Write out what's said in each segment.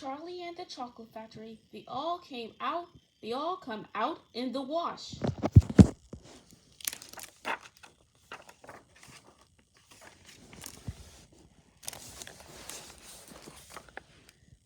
Charlie and the Chocolate Factory. They all come out in the wash.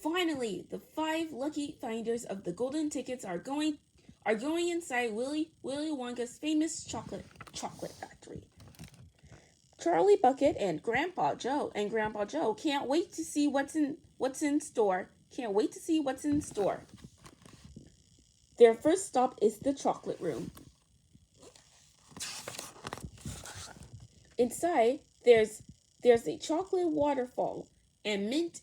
Finally, the 5 lucky finders of the golden tickets are going inside Willy Wonka's famous chocolate factory. Charlie Bucket and Grandpa Joe can't wait to see what's in store. Can't wait to see what's in store. Their first stop is the chocolate room. Inside, there's a chocolate waterfall and mint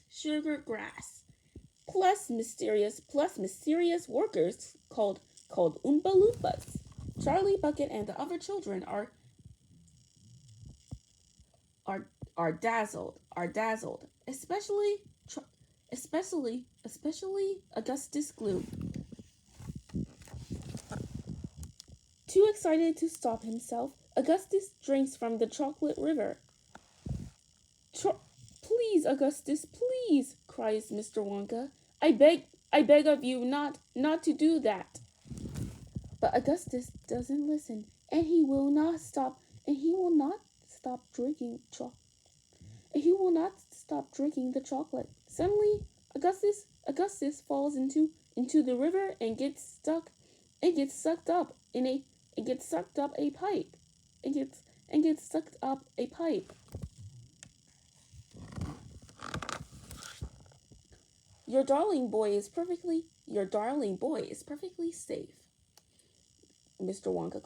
sugar grass. Plus mysterious workers called Oompa Loompas. Charlie Bucket and the other children are dazzled, especially Augustus Gloop. Too excited to stop himself, Augustus drinks from the chocolate river. Please, Augustus, please, cries Mr. Wonka. I beg of you not to do that. But Augustus doesn't listen, and he will not stop drinking the chocolate. Suddenly, Augustus falls into the river and gets stuck. It gets sucked up a pipe. It gets sucked up a pipe. Your darling boy is perfectly safe. Mr. Wonka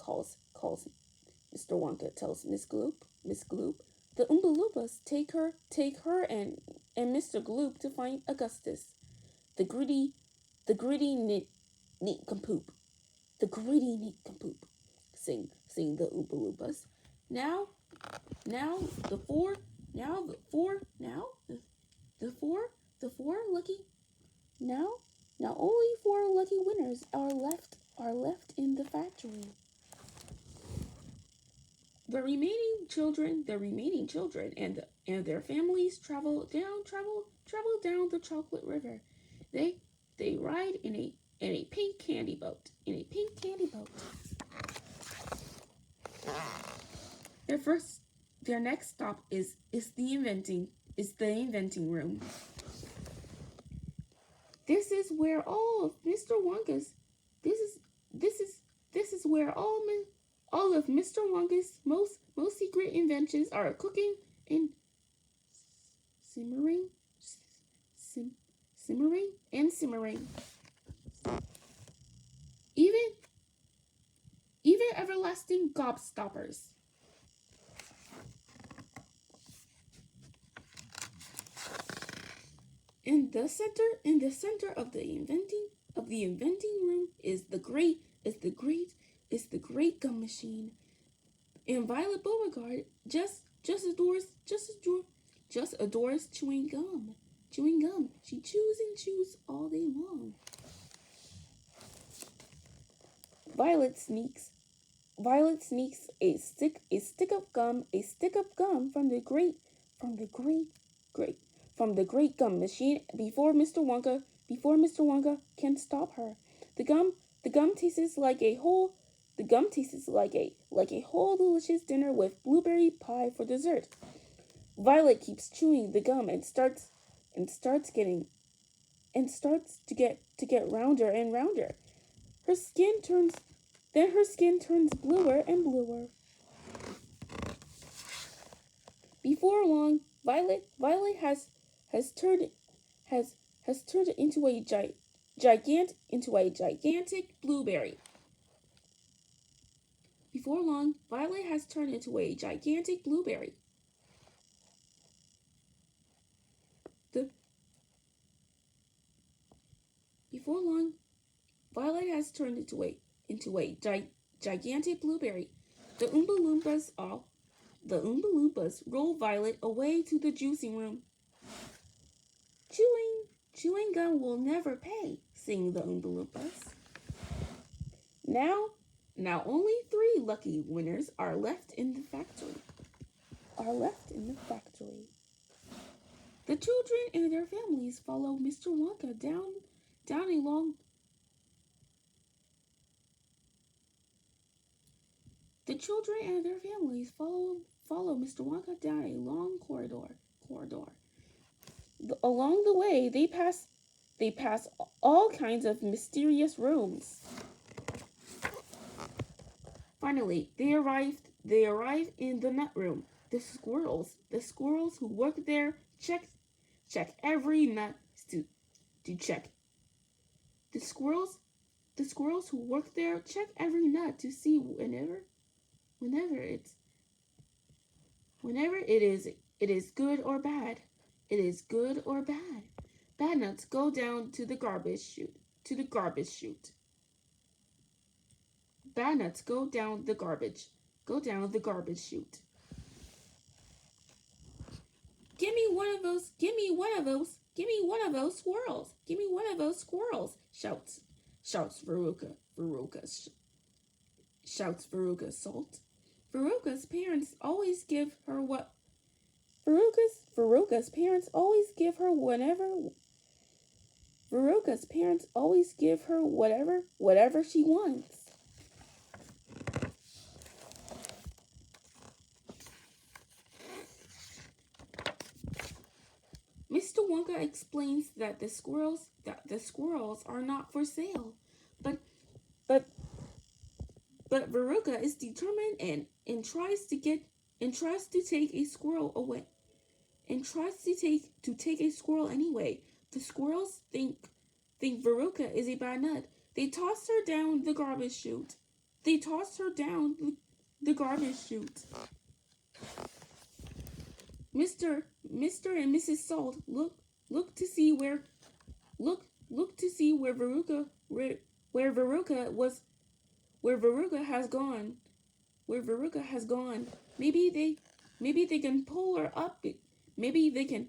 Mr. Wonka tells Miss Gloop, the Oompa Loompas take her and Mr. Gloop to find Augustus, the greedy nincompoop. The greedy nincompoop, sing the Oompa Loompas. Now the four lucky now only 4 lucky winners are left in the factory. The remaining children and their families travel down the chocolate river. They ride in a pink candy boat. Their next stop is the inventing room. This is where all of Mr. Wonka's all of Mr. Wonka's most secret inventions are cooking and simmering. Even everlasting gobstoppers. In the center of the inventing room is the great gum machine. And Violet Beauregard just adores chewing gum. She chews all day long. Violet sneaks a stick of gum from the great gum machine before Mr. Wonka can stop her. The gum tastes like a whole delicious dinner with blueberry pie for dessert. Violet keeps chewing the gum and starts to get rounder and rounder. Her skin turns bluer and bluer. Before long, Violet has turned into a gigantic blueberry. Before long, Violet has turned into a gigantic blueberry. Before long, Violet has turned into a gigantic blueberry. The Oompa Loompas roll Violet away to the juicing room. Chewing gum will never pay, sing the Oompa Loompas. Now only 3 lucky winners are left in the factory. The children and their families follow Mr. Wonka down a long The children and their families follow Mr. Wonka down a long corridor. Along the way, they pass all kinds of mysterious rooms. Finally, they arrive in the nut room. The squirrels who work there check every nut to check. The squirrels who work there check every nut to see whenever it is good or bad. It is good or bad. Bad nuts go down to the garbage chute. Bad nuts go down the garbage chute. Give me one of those squirrels. Give me one of those squirrels, shouts Veruca. Shouts Veruca Salt. Veruca's parents always give her what Veruca's parents always give her whatever she wants. Mr. Wonka explains that the squirrels are not for sale, but Veruca is determined and tries to take a squirrel away. And tries to take a squirrel anyway. The squirrels think Veruca is a bad nut. They toss her down the garbage chute. Mr. and Mrs. Salt look to see where Veruca has gone. Maybe they can pull her up. Maybe they can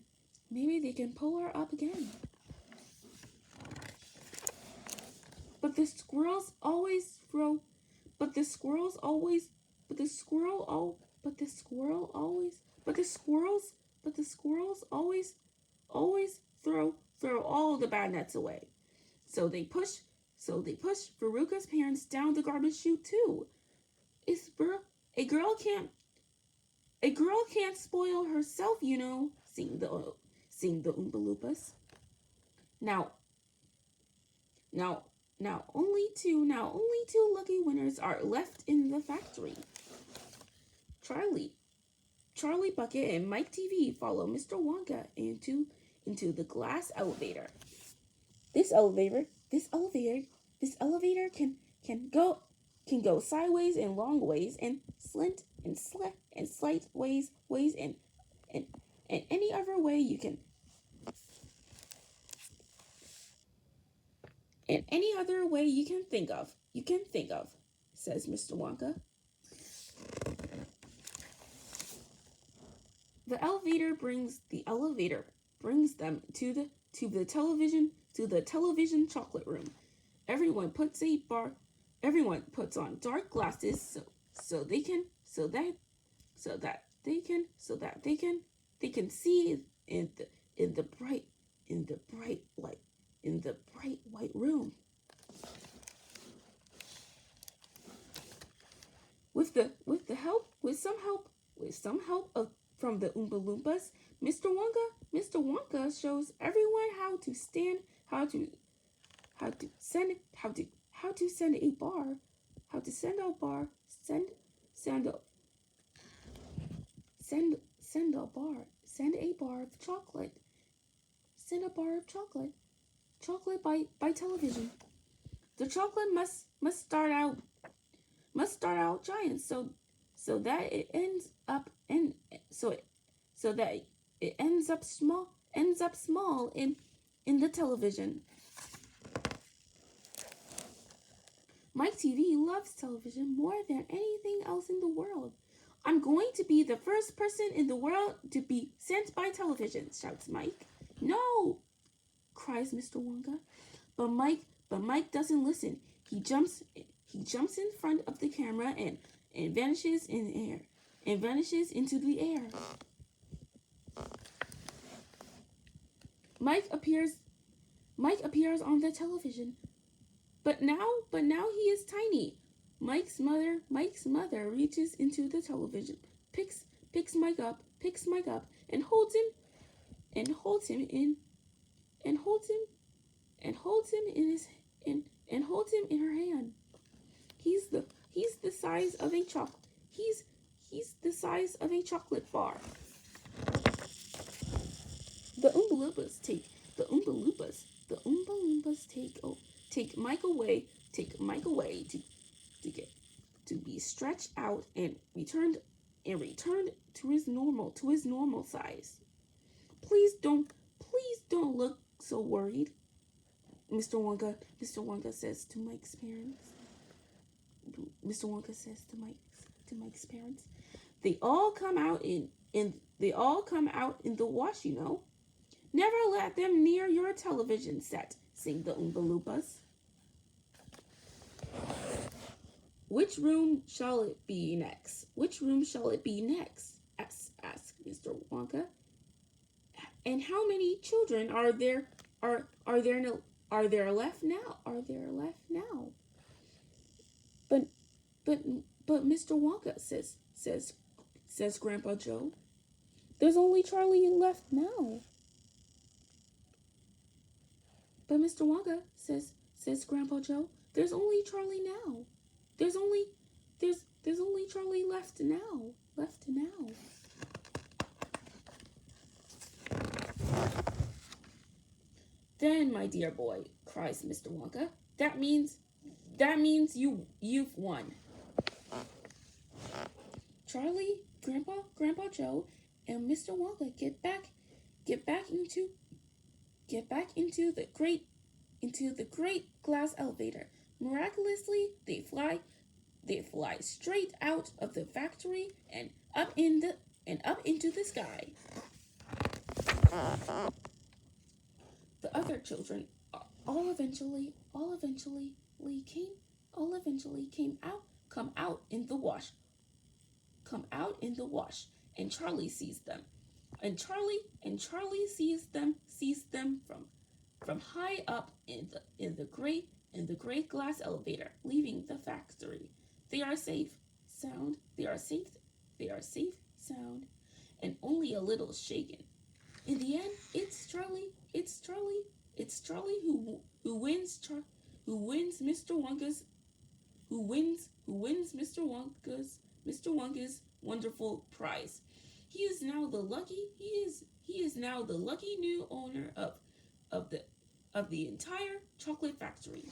pull her up again. But the squirrels always throw. But the squirrels always throw all the bad nuts away. So they push Veruca's parents down the garbage chute too. A girl can't spoil herself, you know, sing the Oompa Loompas. Now only two lucky winners are left in the factory. Charlie Bucket and Mike TV follow Mr. Wonka into the glass elevator. This elevator can go sideways and long ways and slant and slight ways and any other way you can. And any other way you can think of, says Mr. Wonka. The elevator brings them to the television chocolate room. Everyone puts on dark glasses so they can see in the bright white room. With some help from the Oompa Loompas, Mr. Wonka shows everyone how to send a bar of chocolate by television. The chocolate must start out giant so that it ends up small in the television. Mike TV loves television more than anything else in the world. I'm going to be the first person in the world to be sent by television, shouts Mike. No, cries Mr. Wonka. But Mike doesn't listen. He jumps in front of the camera and vanishes into the air. Mike appears Mike appears on the television. But now he is tiny. Mike's mother reaches into the television, picks Mike up, and holds him in and holds him and holds him in her hand. He's the size of a chocolate. He's the size of a chocolate bar. The Oompa Loompas take Mike away to be stretched out and returned to his normal size. Please don't look so worried, Mr. Wonka says to Mike's parents. Mr. Wonka says to Mike's parents. They all come out in the wash, you know. Never let them near your television set, sing the Oompa Loompas. Which room shall it be next? Asked Mr. Wonka. And how many children are there left now? But Mr. Wonka says Grandpa Joe. There's only Charlie left now. But Mr. Wonka says Grandpa Joe. There's only Charlie now. There's only Charlie left now. Then, my dear boy, cries Mr. Wonka, that means you've won. Charlie, Grandpa Joe, and Mr. Wonka get back into the great glass elevator. Miraculously, they fly straight out of the factory and up into the sky. The other children all eventually come out in the wash. And Charlie sees them. And Charlie sees them from high up in the great glass elevator, leaving the factory. They are safe, sound, and only a little shaken. In the end, it's Charlie who wins Mr. Wonka's wonderful prize. He is now the lucky new owner of the entire chocolate factory.